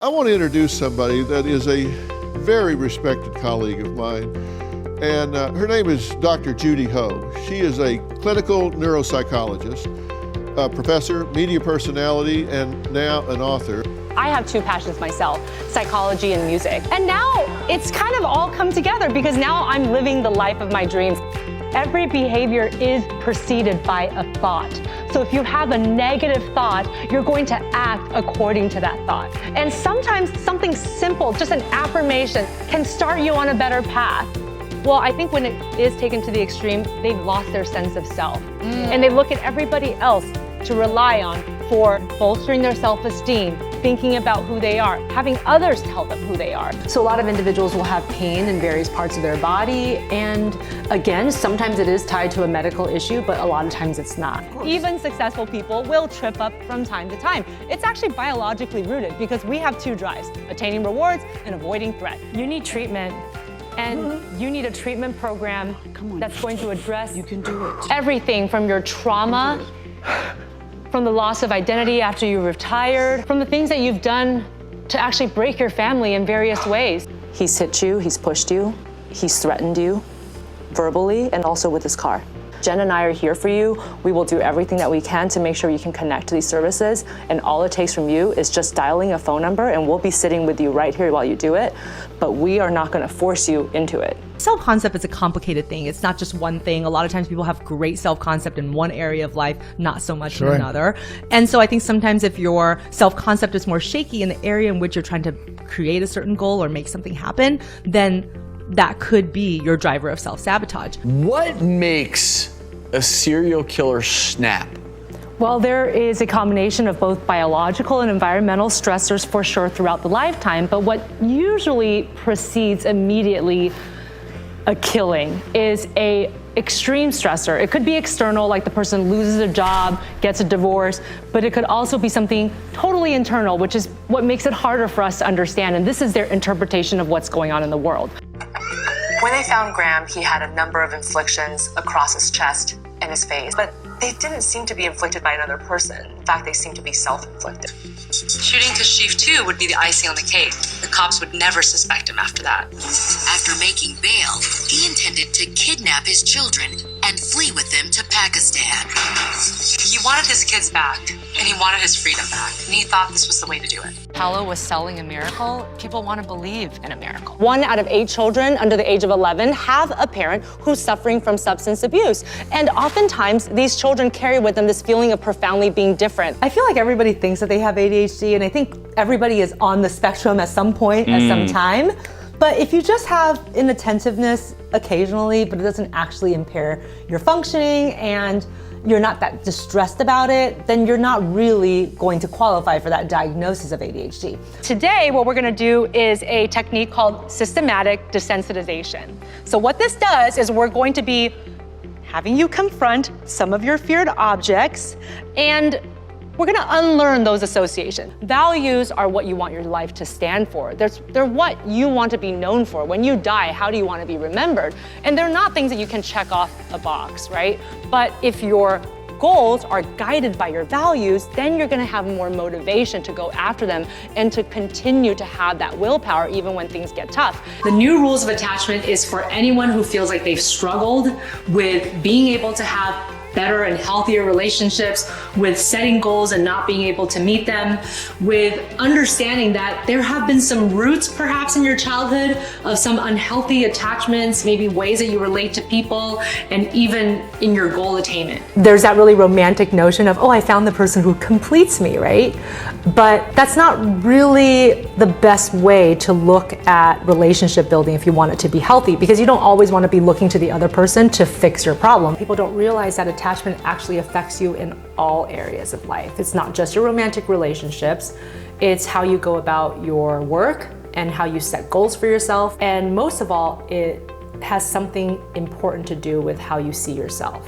I want to introduce somebody that is a very respected colleague of mine, and her name is Dr. Judy Ho. She is a clinical neuropsychologist, a professor, media personality, and now an author. I have two passions myself, psychology and music. And now it's kind of all come together because now I'm living the life of my dreams. Every behavior is preceded by a thought. So if you have a negative thought, you're going to act according to that thought. And sometimes something simple, just an affirmation, can start you on a better path. Well, I think when it is taken to the extreme, they've lost their sense of self. And they look at everybody else to rely on for bolstering their self-esteem, thinking about who they are, having others tell them who they are. So a lot of individuals will have pain in various parts of their body, and again, sometimes it is tied to a medical issue, but a lot of times it's not. Even successful people will trip up from time to time. It's actually biologically rooted because we have two drives, attaining rewards and avoiding threat. You need treatment. And you need a treatment program that's going to address everything from your trauma, from the loss of identity after you retired, from the things that you've done to actually break your family in various ways. He's hit you, he's pushed you, he's threatened you verbally and also with his car. Jen and I are here for you. We will do everything that we can to make sure you can connect to these services, and all it takes from you is just dialing a phone number, and we'll be sitting with you right here while you do it, but we are not going to force you into it. Self-concept is a complicated thing. It's not just one thing. A lot of times people have great self-concept in one area of life, not so much in another. And so I think sometimes if your self-concept is more shaky in the area in which you're trying to create a certain goal or make something happen, then that could be your driver of self-sabotage. What makes a serial killer snap? Well, there is a combination of both biological and environmental stressors for sure throughout the lifetime, but what usually precedes immediately a killing is a extreme stressor. It could be external, like the person loses a job, gets a divorce, but it could also be something totally internal, which is what makes it harder for us to understand, and this is their interpretation of what's going on in the world. When they found Graham, he had a number of inflictions across his chest and his face, but they didn't seem to be inflicted by another person. In fact, they seemed to be self-inflicted. Shooting Kashif, too, would be the icing on the cake. The cops would never suspect him after that. After making bail, he intended to kidnap his children and flee with them to Pakistan. He wanted his kids back, and he wanted his freedom back, and he thought this was the way to do it. Paolo was selling a miracle. People want to believe in a miracle. 1 out of 8 children under the age of 11 have a parent who's suffering from substance abuse. And oftentimes, these children carry with them this feeling of profoundly being different. I feel like everybody thinks that they have ADHD, and I think everybody is on the spectrum at some point, at some time. But if you just have inattentiveness occasionally, but it doesn't actually impair your functioning and you're not that distressed about it, then you're not really going to qualify for that diagnosis of ADHD. Today, what we're gonna do is a technique called systematic desensitization. So what this does is we're going to be having you confront some of your feared objects, and we're gonna unlearn those associations. Values are what you want your life to stand for. They're what you want to be known for. When you die, how do you want to be remembered? And they're not things that you can check off a box, right? But if your goals are guided by your values, then you're gonna have more motivation to go after them and to continue to have that willpower even when things get tough. The new rules of attachment is for anyone who feels like they've struggled with being able to have better and healthier relationships, with setting goals and not being able to meet them, with understanding that there have been some roots perhaps in your childhood of some unhealthy attachments, maybe ways that you relate to people, and even in your goal attainment. There's that really romantic notion of, oh, I found the person who completes me, right? But that's not really the best way to look at relationship building if you want it to be healthy, because you don't always want to be looking to the other person to fix your problem. People don't realize that attachment actually affects you in all areas of life. It's not just your romantic relationships, it's how you go about your work and how you set goals for yourself. And most of all, it has something important to do with how you see yourself.